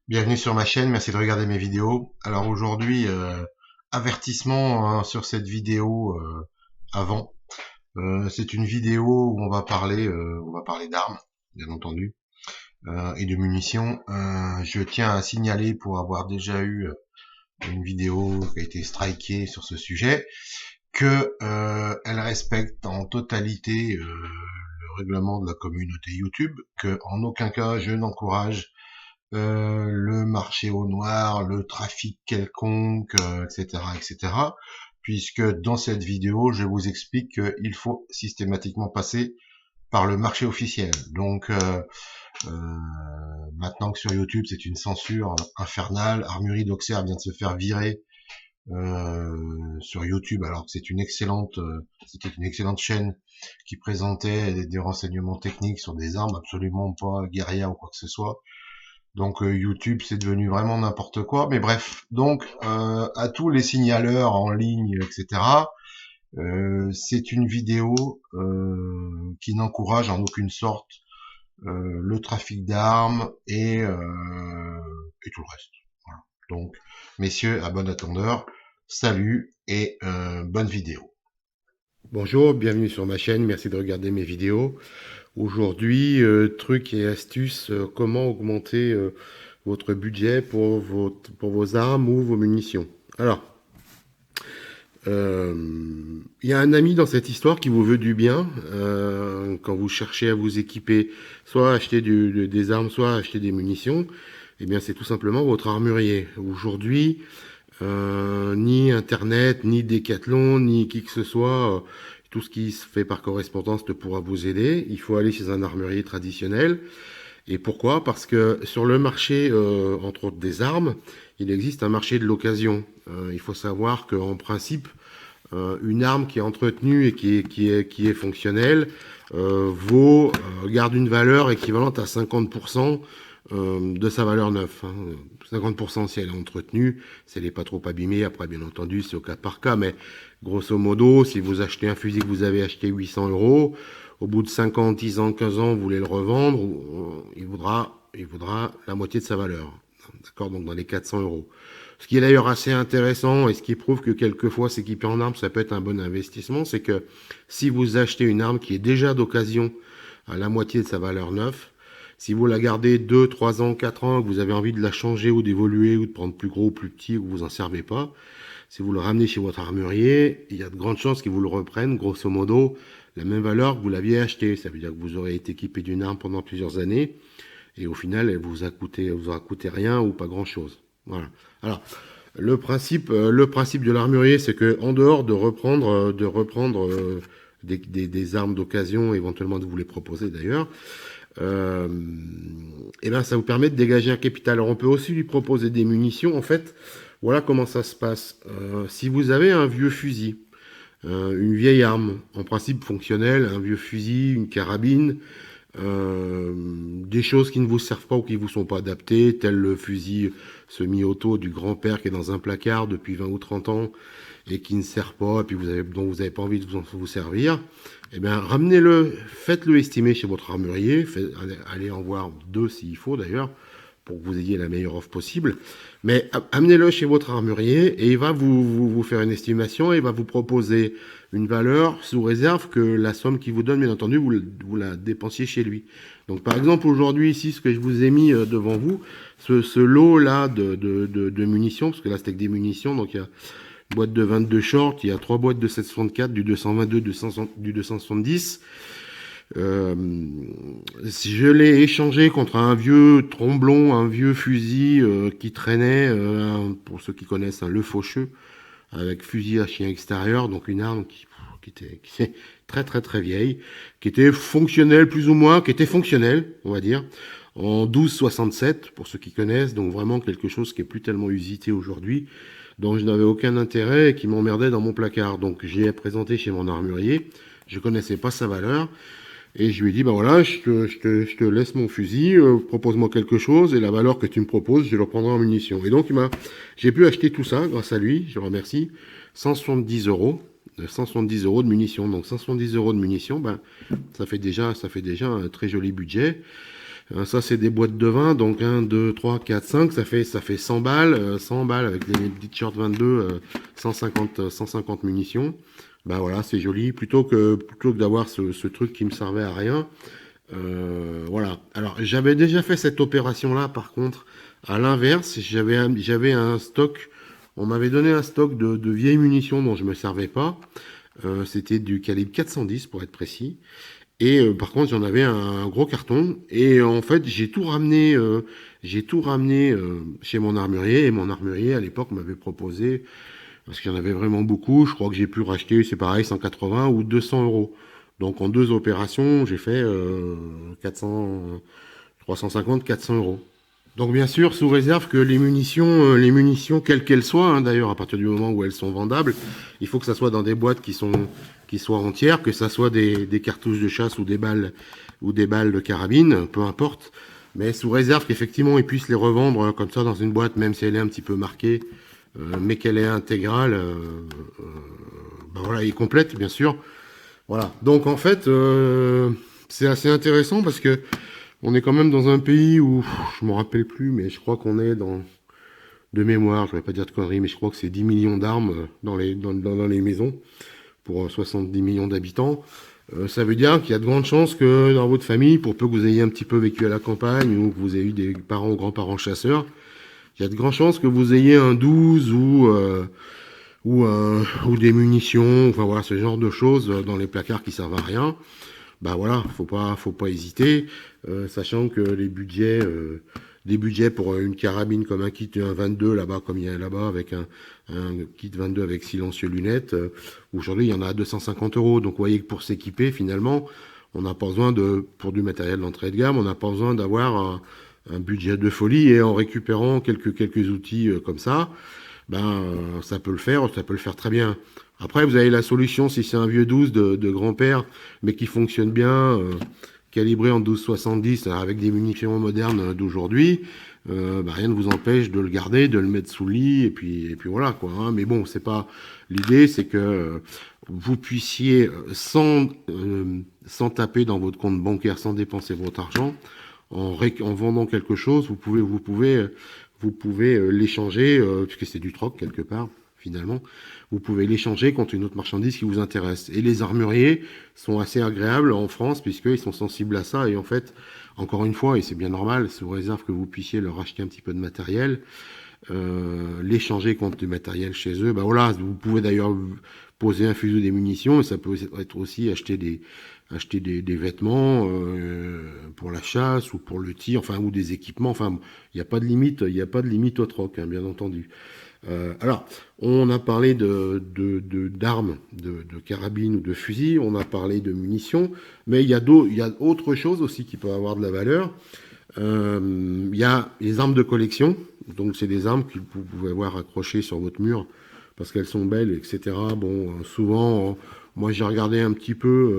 Bienvenue sur ma chaîne, merci de regarder mes vidéos. Alors aujourd'hui, avertissement hein, sur cette vidéo avant. C'est une vidéo où on va parler d'armes, bien entendu, et de munitions. Je tiens à signaler pour avoir déjà eu une vidéo qui a été strikée sur ce sujet, que elle respecte en totalité le règlement de la communauté YouTube, que en aucun cas je n'encourage le marché au noir, le trafic quelconque, etc., etc. Puisque dans cette vidéo, je vous explique qu'il faut systématiquement passer par le marché officiel. Donc maintenant que sur YouTube c'est une censure infernale, Armurerie d'Auxerre vient de se faire virer sur YouTube alors que c'était une excellente chaîne qui présentait des renseignements techniques sur des armes absolument pas guerrières ou quoi que ce soit. Donc YouTube c'est devenu vraiment n'importe quoi. Mais bref, donc à tous les signaleurs en ligne, etc. C'est une vidéo qui n'encourage en aucune sorte le trafic d'armes et tout le reste. Voilà. Donc, messieurs, à bon attendeur, salut et bonne vidéo. Bonjour, bienvenue sur ma chaîne, merci de regarder mes vidéos. Aujourd'hui, trucs et astuces, comment augmenter votre budget pour vos armes ou vos munitions. Alors, il y a un ami dans cette histoire qui vous veut du bien quand vous cherchez à vous équiper, soit acheter des armes, soit acheter des munitions. Eh bien, c'est tout simplement votre armurier. Aujourd'hui, ni Internet, ni Decathlon, ni qui que ce soit, tout ce qui se fait par correspondance ne pourra vous aider. Il faut aller chez un armurier traditionnel. Et pourquoi? Parce que sur le marché, entre autres des armes, il existe un marché de l'occasion. Il faut savoir qu'en principe, une arme qui est entretenue et qui est fonctionnelle garde une valeur équivalente à 50% de sa valeur neuve. 50% si elle est entretenue, si elle n'est pas trop abîmée. Après, bien entendu, c'est au cas par cas. Mais grosso modo, si vous achetez un fusil que vous avez acheté 800 euros, au bout de 5 ans, 10 ans, 15 ans, vous voulez le revendre, il vaudra la moitié de sa valeur. D'accord? Donc dans les 400 euros. Ce qui est d'ailleurs assez intéressant et ce qui prouve que quelquefois s'équiper en armes, ça peut être un bon investissement, c'est que si vous achetez une arme qui est déjà d'occasion à la moitié de sa valeur neuve, si vous la gardez 2, 3 ans, 4 ans, que vous avez envie de la changer ou d'évoluer ou de prendre plus gros ou plus petit ou que vous en servez pas, si vous le ramenez chez votre armurier, il y a de grandes chances qu'ils vous le reprennent, grosso modo, la même valeur que vous l'aviez acheté. Ça veut dire que vous aurez été équipé d'une arme pendant plusieurs années et au final, elle vous aura coûté rien ou pas grand chose. Voilà. Alors, le principe de l'armurier, c'est que en dehors de reprendre des armes d'occasion, éventuellement de vous les proposer d'ailleurs, euh, et ben ça vous permet de dégager un capital. Alors on peut aussi lui proposer des munitions. En fait, voilà comment ça se passe. Si vous avez un vieux fusil, une vieille arme, en principe fonctionnelle, un vieux fusil, une carabine, des choses qui ne vous servent pas ou qui ne vous sont pas adaptées, tel le fusil semi-auto du grand-père qui est dans un placard depuis 20 ou 30 ans et qui ne sert pas, et puis dont vous n'avez pas envie de vous servir, eh bien, ramenez-le, faites-le estimer chez votre armurier, allez en voir deux s'il faut d'ailleurs, pour que vous ayez la meilleure offre possible. Mais amenez-le chez votre armurier et il va vous faire une estimation et il va vous proposer une valeur sous réserve que la somme qu'il vous donne, bien entendu, vous la dépensiez chez lui. Donc par exemple aujourd'hui ici, ce que je vous ai mis devant vous, ce lot-là de munitions, parce que là c'était que des munitions, donc il y a une boîte de 22 shorts, il y a 3 boîtes de 764, du 222, du 270. Euh, si je l'ai échangé contre un vieux tromblon, un vieux fusil qui traînait, pour ceux qui connaissent, le faucheux, avec fusil à chien extérieur, donc une arme qui était très très très vieille, qui était fonctionnelle plus ou moins, qui était fonctionnelle, on va dire, en 12,67 pour ceux qui connaissent, donc vraiment quelque chose qui est plus tellement usité aujourd'hui, dont je n'avais aucun intérêt et qui m'emmerdait dans mon placard. Donc j'ai présenté chez mon armurier, je connaissais pas sa valeur, et je lui ai dit, ben voilà, je te laisse mon fusil, propose-moi quelque chose, et la valeur que tu me proposes, je le prendrai en munitions. Et donc, j'ai pu acheter tout ça, grâce à lui, je le remercie, 170 euros, 170 euros de munitions. Donc, 170 euros de munitions, ben, ça fait déjà un très joli budget. Ça, c'est des boîtes de vin, donc 1, 2, 3, 4, 5, ça fait 100 balles, 100 balles avec des petites shorts 22, 150 munitions. Bah voilà, c'est joli. Plutôt que d'avoir ce truc qui me servait à rien. Voilà. Alors, j'avais déjà fait cette opération-là, par contre, à l'inverse, j'avais un stock. On m'avait donné un stock de vieilles munitions dont je me servais pas. C'était du calibre 410 pour être précis. Et par contre, j'en avais un gros carton. Et en fait, j'ai tout ramené chez mon armurier. Et mon armurier, à l'époque, m'avait proposé, parce qu'il y en avait vraiment beaucoup, je crois que j'ai pu racheter, c'est pareil, 180 ou 200 euros. Donc en 2 opérations, j'ai fait 400, 350, 400 euros. Donc bien sûr, sous réserve que les munitions, quelles qu'elles soient, hein, d'ailleurs, à partir du moment où elles sont vendables, il faut que ça soit dans des boîtes qui soient entières, que ça soit des cartouches de chasse ou des balles de carabine, peu importe. Mais sous réserve qu'effectivement ils puissent les revendre comme ça dans une boîte, même si elle est un petit peu marquée, mais qu'elle est intégrale, ben voilà, et complète, bien sûr. Voilà. Donc en fait, c'est assez intéressant parce que on est quand même dans un pays où, je me rappelle plus, mais je crois qu'on est de mémoire, je ne vais pas dire de conneries, mais je crois que c'est 10 millions d'armes dans les maisons pour 70 millions d'habitants. Ça veut dire qu'il y a de grandes chances que dans votre famille, pour peu que vous ayez un petit peu vécu à la campagne ou que vous ayez eu des parents ou grands-parents chasseurs, il y a de grandes chances que vous ayez un 12 ou des munitions, enfin voilà, ce genre de choses dans les placards qui servent à rien. Bah voilà, faut pas hésiter, sachant que les budgets pour une carabine comme un kit un 22 là-bas, comme il y a là-bas avec un kit 22 avec silencieux lunettes, aujourd'hui il y en a à 250 euros. Donc vous voyez que pour s'équiper, finalement, on n'a pas besoin pour du matériel d'entrée de gamme, on n'a pas besoin d'avoir un budget de folie, et en récupérant quelques outils comme ça, ça peut le faire très bien. Après, vous avez la solution si c'est un vieux 12 de grand-père, mais qui fonctionne bien, calibré en 12-70 avec des munitions modernes d'aujourd'hui. Rien ne vous empêche de le garder, de le mettre sous le lit, et puis voilà quoi. Hein. Mais bon, c'est pas l'idée, c'est que vous puissiez sans taper dans votre compte bancaire, sans dépenser votre argent, en vendant quelque chose, vous pouvez l'échanger, puisque c'est du troc quelque part, finalement. Vous pouvez l'échanger contre une autre marchandise qui vous intéresse. Et les armuriers sont assez agréables en France, puisqu'ils sont sensibles à ça. Et en fait, encore une fois, et c'est bien normal, sous réserve que vous puissiez leur acheter un petit peu de matériel, l'échanger contre du matériel chez eux. Voilà, vous pouvez d'ailleurs poser un fusil, des munitions, et ça peut être aussi acheter des vêtements pour la chasse ou pour le tir, enfin, ou des équipements. Enfin, il n'y a pas de limite au troc, hein, bien entendu. Alors, on a parlé d'armes, de carabines ou de fusils, on a parlé de munitions, mais il y a autre chose aussi qui peut avoir de la valeur. Il y a les armes de collection, donc c'est des armes que vous pouvez avoir accrochées sur votre mur parce qu'elles sont belles, etc. Bon, souvent, moi j'ai regardé un petit peu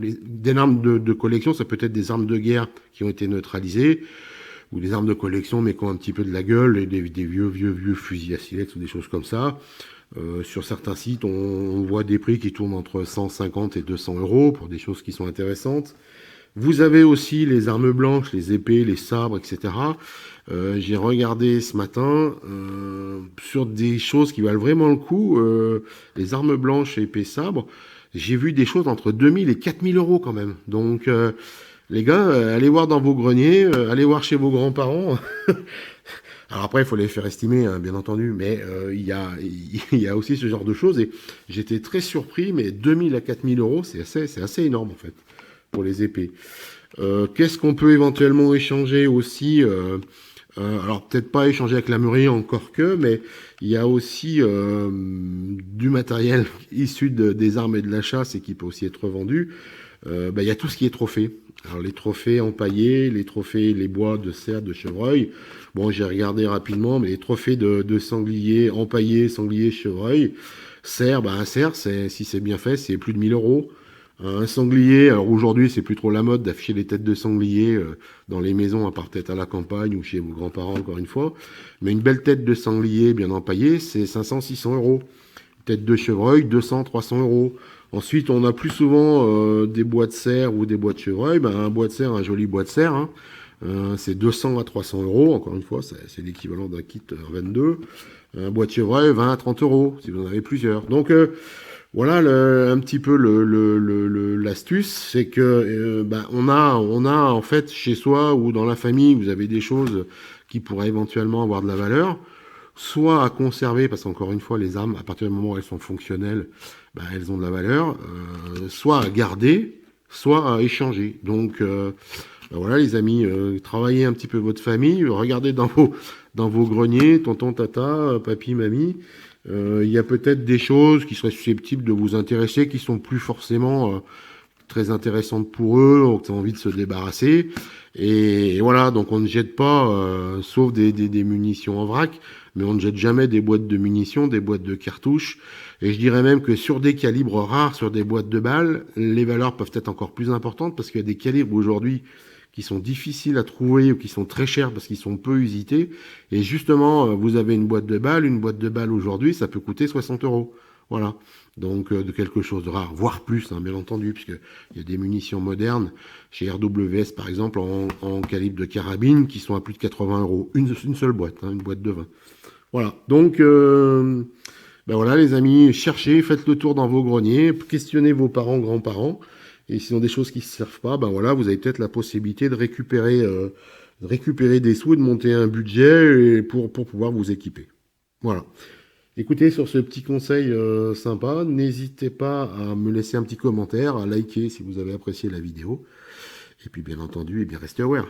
des armes de collection, ça peut être des armes de guerre qui ont été neutralisées, ou des armes de collection mais qui ont un petit peu de la gueule, et des vieux fusils à silex ou des choses comme ça. Sur certains sites, on voit des prix qui tournent entre 150 et 200 euros pour des choses qui sont intéressantes. Vous avez aussi les armes blanches, les épées, les sabres, etc. J'ai regardé ce matin sur des choses qui valent vraiment le coup, les armes blanches, épées, sabres. J'ai vu des choses entre 2000 et 4000 euros quand même. Donc, les gars, allez voir dans vos greniers, allez voir chez vos grands-parents. Alors après, il faut les faire estimer, hein, bien entendu, mais il y a aussi ce genre de choses. Et j'étais très surpris, mais 2000 à 4000 euros, c'est assez énorme en fait, pour les épées. Qu'est-ce qu'on peut éventuellement échanger aussi alors peut-être pas échanger avec la mairie encore que, mais il y a aussi du matériel issu des armes et de la chasse et qui peut aussi être vendu. Il y a tout ce qui est trophée. Alors les trophées empaillés, les trophées, les bois de cerf, de chevreuil. Bon, j'ai regardé rapidement, mais les trophées de sanglier, empaillés, sanglier, chevreuil, cerf, un cerf, si c'est bien fait, c'est plus de 1000 euros. Un sanglier, alors aujourd'hui c'est plus trop la mode d'afficher les têtes de sanglier dans les maisons, à part peut-être à la campagne ou chez vos grands-parents encore une fois, mais une belle tête de sanglier bien empaillée, c'est 500-600 euros. Tête de chevreuil, 200-300 euros. Ensuite, on a plus souvent des bois de serre ou des bois de chevreuil. Ben, un bois de serre, un joli bois de serre, hein, c'est 200 à 300 euros. Encore une fois, c'est l'équivalent d'un kit 22. Un bois de chevreuil, 20 à 30 euros, si vous en avez plusieurs. Donc, voilà un petit peu l'astuce, c'est que ben, on a en fait chez soi ou dans la famille, vous avez des choses qui pourraient éventuellement avoir de la valeur, soit à conserver, parce qu'encore une fois, les armes, à partir du moment où elles sont fonctionnelles, ben, elles ont de la valeur, soit à garder, soit à échanger. Donc ben voilà les amis, travaillez un petit peu votre famille, regardez dans vos greniers, tonton, tata, papy, mamie. Il y a peut-être des choses qui seraient susceptibles de vous intéresser, qui sont plus forcément très intéressantes pour eux, donc ils ont envie de se débarrasser. Et voilà, donc on ne jette pas, sauf des munitions en vrac, mais on ne jette jamais des boîtes de munitions, des boîtes de cartouches. Et je dirais même que sur des calibres rares, sur des boîtes de balles, les valeurs peuvent être encore plus importantes parce qu'il y a des calibres aujourd'hui qui sont difficiles à trouver ou qui sont très chers parce qu'ils sont peu usités. Et justement, vous avez une boîte de balles aujourd'hui, ça peut coûter 60 euros. Voilà. Donc de quelque chose de rare, voire plus, hein, bien entendu, puisque il y a des munitions modernes chez RWS par exemple en calibre de carabine qui sont à plus de 80 euros. Une seule boîte, hein, une boîte de 20. Voilà. Donc ben voilà les amis, cherchez, faites le tour dans vos greniers, questionnez vos parents, grands-parents. Et s'ils ont des choses qui ne se servent pas, ben voilà, vous avez peut-être la possibilité de récupérer des sous et de monter un budget pour pouvoir vous équiper. Voilà. Écoutez, sur ce petit conseil sympa, n'hésitez pas à me laisser un petit commentaire, à liker si vous avez apprécié la vidéo. Et puis bien entendu, eh bien restez aware.